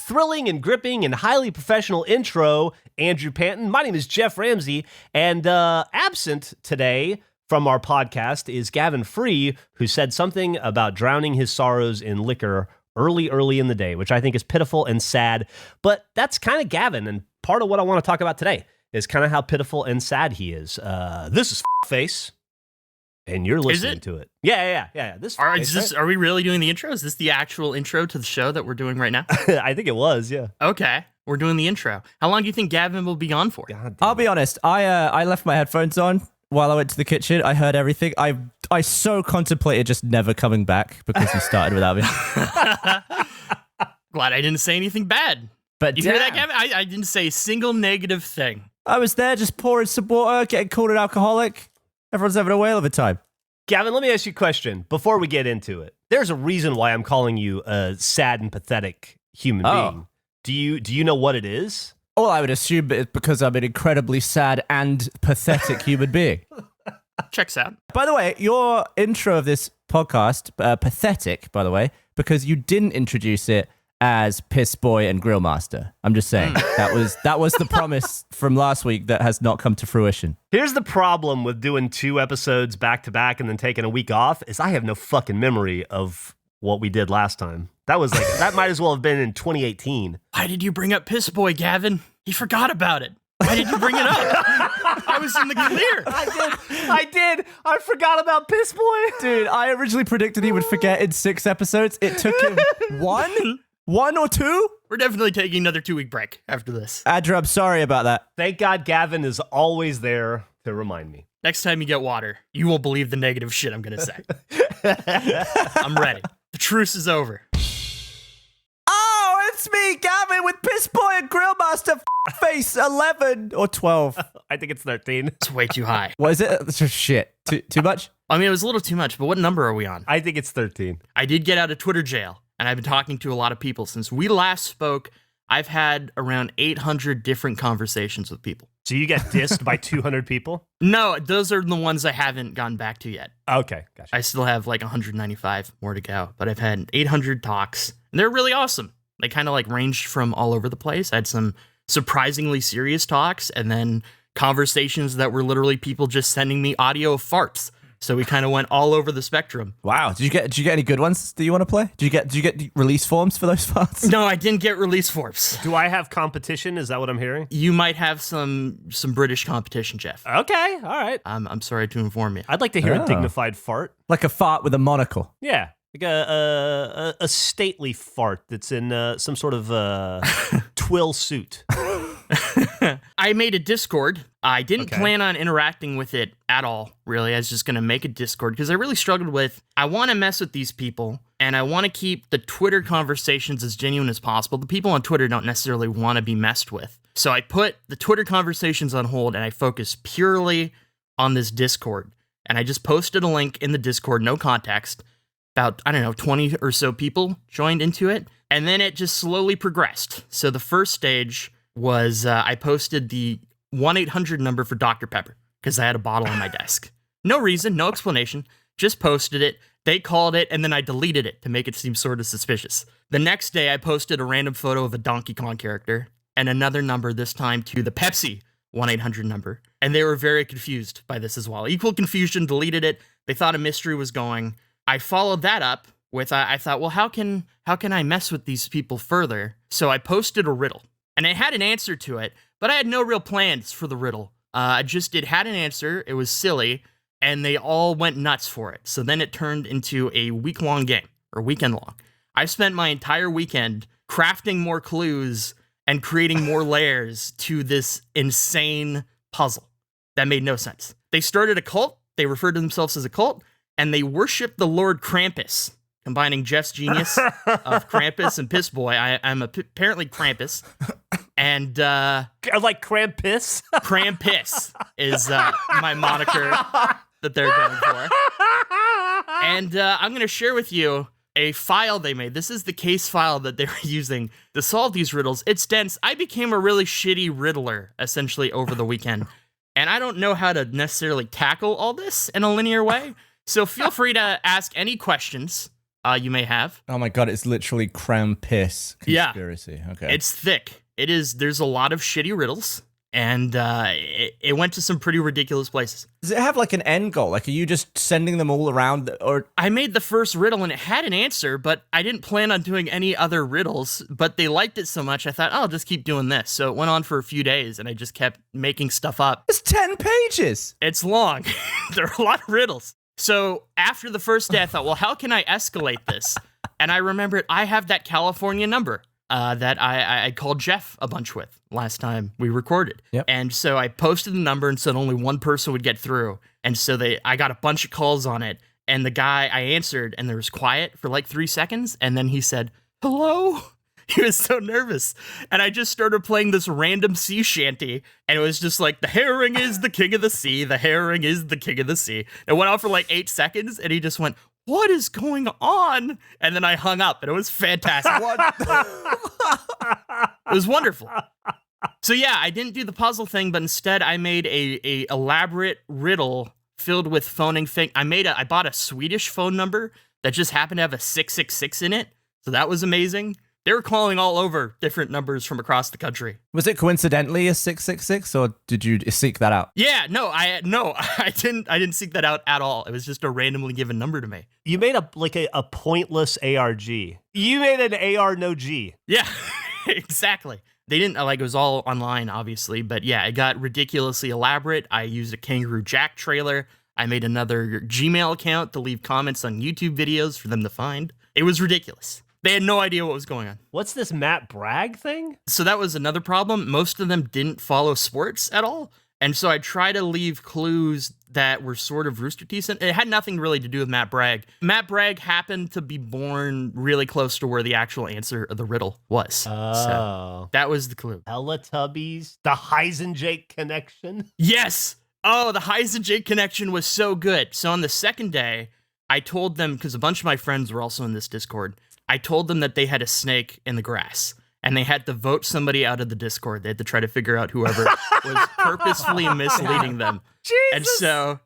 thrilling and gripping and highly professional intro, Andrew Panton. My name is Jeff Ramsey, and absent today from our podcast is Gavin Free, who said something about drowning his sorrows in liquor early in the day, which I think is pitiful and sad, but that's kind of Gavin, and part of what I want to talk about today is kind of how pitiful and sad he is. This is Face. And you're listening to it. Yeah. Are we really doing the intro? Is this the actual intro to the show that we're doing right now? I think it was, yeah. Okay, we're doing the intro. How long do you think Gavin will be on for? I'll be honest. I left my headphones on while I went to the kitchen. I heard everything. I so contemplated just never coming back because you started without me. Glad I didn't say anything bad. But you hear that, Gavin? I didn't say a single negative thing. I was there just pouring some water, getting called an alcoholic. Everyone's having a whale of a time. Gavin, let me ask you a question before we get into it. There's a reason why I'm calling you a sad and pathetic human being. Do you know what it is? Well, I would assume it's because I'm an incredibly sad and pathetic human being. Checks out. By the way, your intro of this podcast, pathetic, by the way, because you didn't introduce it as Piss Boy and Grill Master. I'm just saying that was the promise from last week that has not come to fruition. Here's the problem with doing 2 episodes back to back and then taking a week off is I have no fucking memory of what we did last time. That was like that might as well have been in 2018. Why did you bring up Piss Boy, Gavin? He forgot about it. Why did you bring it up? I was in the clear. I did. I forgot about Piss Boy. Dude, I originally predicted he would forget in 6 episodes. It took him one or 2? We're definitely taking another 2-week break after this. Andrew, I'm sorry about that. Thank God Gavin is always there to remind me. Next time you get water, you won't believe the negative shit I'm going to say. I'm ready. The truce is over. Oh, it's me, Gavin, with Piss Boy and Grill Master Face 11 or 12. I think it's 13. It's way too high. What is it? It's just shit. Too much? I mean, it was a little too much, but what number are we on? I think it's 13. I did get out of Twitter jail, and I've been talking to a lot of people. Since we last spoke, I've had around 800 different conversations with people. So you got dissed by 200 people? No, those are the ones I haven't gotten back to yet. Okay, gotcha. I still have like 195 more to go, but I've had 800 talks, and they're really awesome. They kind of like ranged from all over the place. I had some surprisingly serious talks, and then conversations that were literally people just sending me audio of farts. So we kind of went all over the spectrum. Wow. Did you get any good ones that you want to play? Did you get release forms for those farts? No, I didn't get release forms. Do I have competition? Is that what I'm hearing? You might have some British competition, Jeff. Okay, all right. I'm sorry to inform you. I'd like to hear a dignified fart. Like a fart with a monocle. Yeah. Like a stately fart that's in some sort of twill suit. I made a Discord. I didn't plan on interacting with it at all, really. I was just going to make a Discord because I really struggled with, I want to mess with these people, and I want to keep the Twitter conversations as genuine as possible. The people on Twitter don't necessarily want to be messed with. So I put the Twitter conversations on hold, and I focused purely on this Discord. And I just posted a link in the Discord, no context. About, 20 or so people joined into it. And then it just slowly progressed. So the first stage was I posted the 1-800 number for Dr. Pepper because I had a bottle on my desk. No reason, no explanation, just posted it. They called it, and then I deleted it to make it seem sort of suspicious. The next day, I posted a random photo of a Donkey Kong character and another number, this time to the Pepsi 1-800 number. And they were very confused by this as well. Equal confusion, deleted it. They thought a mystery was going. I followed that up with, I thought, well, how can I mess with these people further? So I posted a riddle. And I had an answer to it, but I had no real plans for the riddle. It had an answer, it was silly, and they all went nuts for it. So then it turned into a week-long game, or weekend-long. I spent my entire weekend crafting more clues and creating more layers to this insane puzzle that made no sense. They started a cult, they referred to themselves as a cult, and they worshiped the Lord Krampus, combining Jeff's genius of Krampus and Piss Boy. I'm apparently Krampus. And Like Krampiss? Krampiss is my moniker that they're going for. And I'm going to share with you a file they made. This is the case file that they were using to solve these riddles. It's dense. I became a really shitty riddler, essentially, over the weekend. And I don't know how to necessarily tackle all this in a linear way. So feel free to ask any questions you may have. Oh my god, it's literally Krampiss conspiracy. Yeah. Okay. It's thick. It is. There's a lot of shitty riddles. And it went to some pretty ridiculous places. Does it have like an end goal? Like, are you just sending them all around? Or I made the first riddle and it had an answer, but I didn't plan on doing any other riddles. But they liked it so much, I thought, I'll just keep doing this. So it went on for a few days, and I just kept making stuff up. it's 10 pages. It's long. There are a lot of riddles. So after the first day, I thought, well, how can I escalate this? And I remembered I have that California number that I called Jeff a bunch with last time we recorded. Yep. And so I posted the number and said only one person would get through. And so I got a bunch of calls on it. And the guy, I answered, and there was quiet for like 3 seconds. And then he said, hello? He was so nervous. And I just started playing this random sea shanty. And it was just like, the herring is the king of the sea. The herring is the king of the sea. It went on for like 8 seconds. And he just went, what is going on? And then I hung up, and it was fantastic. It was wonderful. So yeah, I didn't do the puzzle thing, but instead I made a elaborate riddle filled with phoning thing. I bought a Swedish phone number that just happened to have a 666 in it. So that was amazing. They were calling all over different numbers from across the country. Was it coincidentally a 666, or did you seek that out? Yeah, I didn't seek that out at all. It was just a randomly given number to me. You made a pointless ARG. You made an AR no G. Yeah, exactly. They didn't, it was all online, obviously, but yeah, it got ridiculously elaborate. I used a Kangaroo Jack trailer. I made another Gmail account to leave comments on YouTube videos for them to find. It was ridiculous. They had no idea what was going on. What's this Matt Bragg thing? So that was another problem. Most of them didn't follow sports at all. And so I tried to leave clues that were sort of Rooster Teeth. It had nothing really to do with Matt Bragg. Matt Bragg happened to be born really close to where the actual answer of the riddle was. Oh. So that was the clue. Teletubbies, the Heisenjake connection. Yes! Oh, the Heisenjake connection was so good. So on the second day, I told them, because a bunch of my friends were also in this Discord, I told them that they had a snake in the grass, and they had to vote somebody out of the Discord. They had to try to figure out whoever was purposefully misleading them. Jesus. And so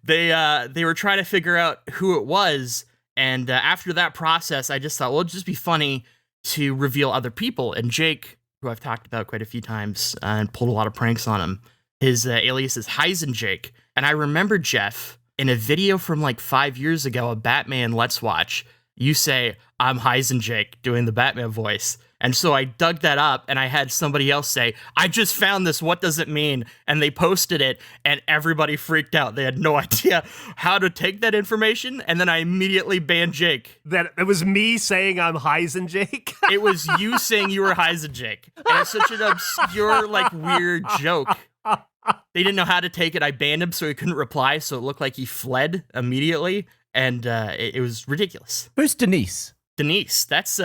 they were trying to figure out who it was. And after that process, I just thought, well, it'd just be funny to reveal other people. And Jake, who I've talked about quite a few times and pulled a lot of pranks on him, his alias is Heisenjake. And I remember, Jeff, in a video from like 5 years ago, a Batman Let's Watch, you say, I'm Heisenjake, doing the Batman voice. And so I dug that up, and I had somebody else say, I just found this, what does it mean? And they posted it, and everybody freaked out. They had no idea how to take that information, and then I immediately banned Jake. That it was me saying I'm Heisenjake? It was you saying you were Heisenjake. And it's such an obscure, like, weird joke. They didn't know how to take it. I banned him so he couldn't reply, so it looked like he fled immediately. And it was ridiculous. Who's Denise? Denise, that's,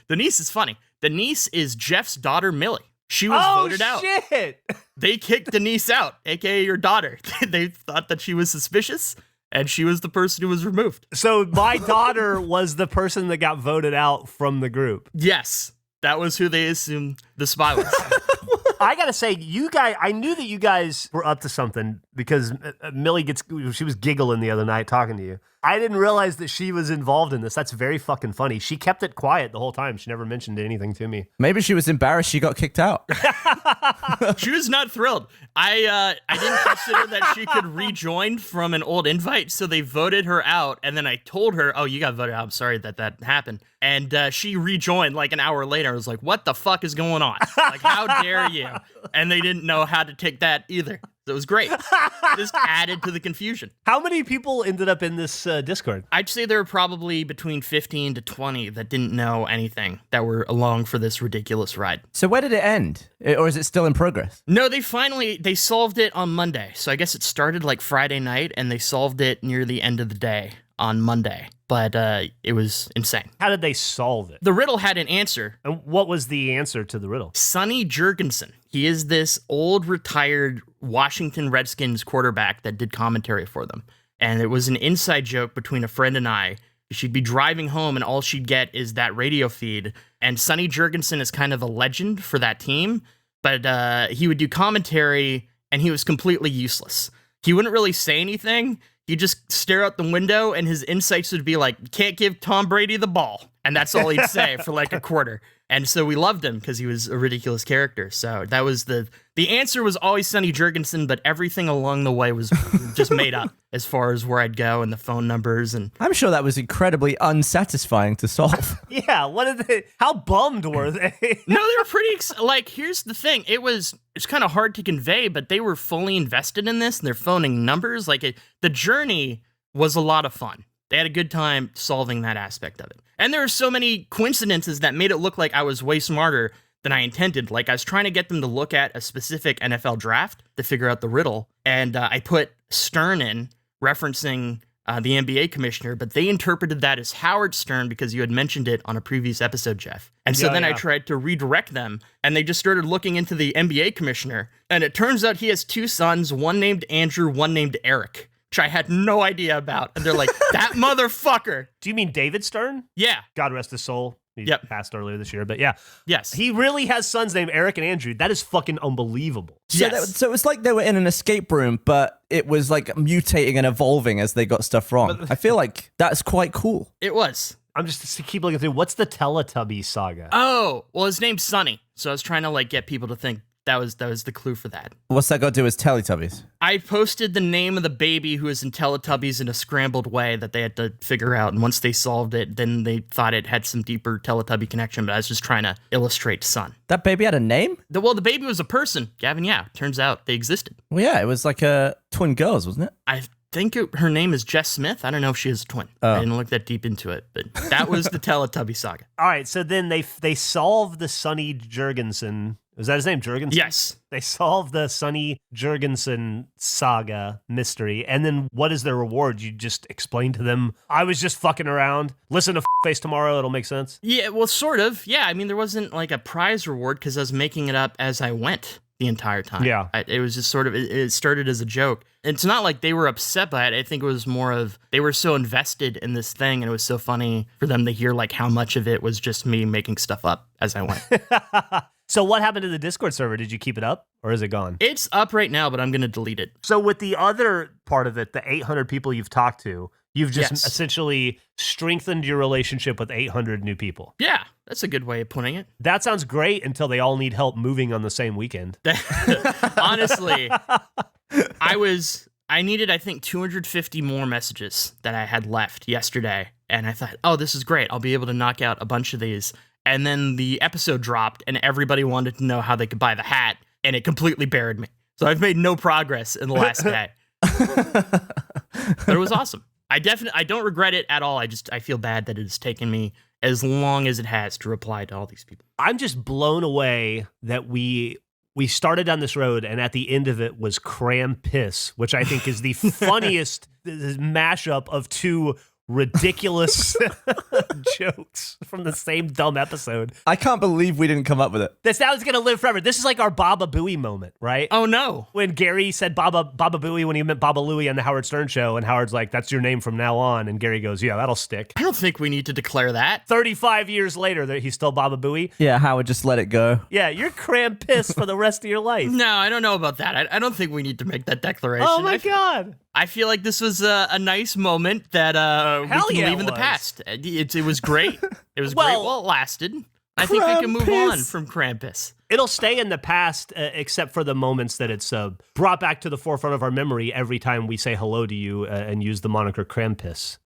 Denise is funny. Denise is Jeff's daughter, Millie. She was voted out. Oh, shit! They kicked Denise out, aka your daughter. They thought that she was suspicious, and she was the person who was removed. So my daughter was the person that got voted out from the group. Yes, that was who they assumed the spy was. I gotta say, you guys, I knew that you guys were up to something because Millie she was giggling the other night talking to you. I didn't realize that she was involved in this. That's very fucking funny. She kept it quiet the whole time. She never mentioned anything to me. Maybe she was embarrassed she got kicked out. She was not thrilled. I didn't consider that she could rejoin from an old invite, so they voted her out, and then I told her, oh, you got voted out. I'm sorry that happened. And she rejoined like an hour later. I was like, what the fuck is going on? Like, how dare you? And they didn't know how to take that either. So it was great. Just added to the confusion. How many people ended up in this Discord? I'd say there were probably between 15 to 20 that didn't know anything, that were along for this ridiculous ride. So where did it end? Or is it still in progress? No, they solved it on Monday. So I guess it started like Friday night, and they solved it near the end of the day on Monday, but it was insane. How did they solve it? The riddle had an answer. And what was the answer to the riddle? Sonny Jurgensen. He is this old retired Washington Redskins quarterback that did commentary for them. And it was an inside joke between a friend and I. She'd be driving home and all she'd get is that radio feed. And Sonny Jurgensen is kind of a legend for that team, but he would do commentary and he was completely useless. He wouldn't really say anything. He'd just stare out the window and his insights would be like, can't give Tom Brady the ball. And that's all he'd say for like a quarter. And so we loved him because he was a ridiculous character. So that was the answer was always Sonny Jurgensen, but everything along the way was just made up as far as where I'd go and the phone numbers. And I'm sure that was incredibly unsatisfying to solve. Yeah, how bummed were they? No, they were pretty, here's the thing. It's kind of hard to convey, but they were fully invested in this and they're phoning numbers. The journey was a lot of fun. They had a good time solving that aspect of it. And there were so many coincidences that made it look like I was way smarter than I intended. Like I was trying to get them to look at a specific NFL draft to figure out the riddle. And I put Stern in, referencing the NBA commissioner, but they interpreted that as Howard Stern because you had mentioned it on a previous episode, Jeff. And so I tried to redirect them, and they just started looking into the NBA commissioner. And it turns out he has two sons, one named Andrew, one named Eric, which I had no idea about. And they're like, that motherfucker. Do you mean David Stern? Yeah. God rest his soul. He passed earlier this year, but yeah. Yes. He really has sons named Eric and Andrew. That is fucking unbelievable. So it was like they were in an escape room, but it was like mutating and evolving as they got stuff wrong. I feel like that's quite cool. It was. I'm just to keep looking through. What's the Teletubby saga? Oh, well, his name's Sonny. So I was trying to get people to think that was the clue for that. What's that got to do with Teletubbies? I posted the name of the baby who was in Teletubbies in a scrambled way that they had to figure out. And once they solved it, then they thought it had some deeper Teletubby connection, but I was just trying to illustrate Son. That baby had a name? The baby was a person, Gavin. Yeah, turns out they existed. Well, yeah, it was like twin girls, wasn't it? I think her name is Jess Smith. I don't know if she is a twin. I didn't look that deep into it, but that was the Teletubby saga. All right, so then they solved the Sonny Jurgensen. Was that his name, Jurgensen? Yes. They solved the Sonny Jurgensen saga mystery, and then what is their reward? You just explain to them, I was just fucking around. Listen to Face tomorrow, it'll make sense. Yeah, well, sort of. Yeah, I mean, there wasn't a prize reward because I was making it up as I went the entire time. Yeah. It was just sort of, it started as a joke. It's not like they were upset by it. I think it was more of, they were so invested in this thing, and it was so funny for them to hear how much of it was just me making stuff up as I went. So what happened to the Discord server? Did you keep it up or is it gone? It's up right now, but I'm going to delete it. So with the other part of it, the 800 people you've talked to, you've just essentially strengthened your relationship with 800 new people. Yeah, that's a good way of putting it. That sounds great until they all need help moving on the same weekend. Honestly, I needed, I think, 250 more messages that I had left yesterday. And I thought, oh, this is great. I'll be able to knock out a bunch of these. And then the episode dropped and everybody wanted to know how they could buy the hat, and it completely buried me. So I've made no progress in the last day. But it was awesome. I don't regret it at all. I feel bad that it's taken me as long as it has to reply to all these people. I'm just blown away that we started down this road, and at the end of it was Krampiss, which I think is the funniest mashup of two ridiculous jokes from the same dumb episode. I can't believe we didn't come up with it. That was going to live forever. This is like our Baba Booey moment, right? Oh, no. When Gary said Baba Booey when he meant Baba Louie on the Howard Stern show, and Howard's like, that's your name from now on. And Gary goes, yeah, that'll stick. I don't think we need to declare that. 35 years later, he's still Baba Booey. Yeah, Howard just let it go. Yeah, you're Krampiss for the rest of your life. No, I don't know about that. I don't think we need to make that declaration. Oh, my God. I feel like this was a nice moment that we can leave in the past. It was great. It was great while it lasted. I think we can move on from Krampus. It'll stay in the past, except for the moments that it's brought back to the forefront of our memory every time we say hello to you and use the moniker Krampiss.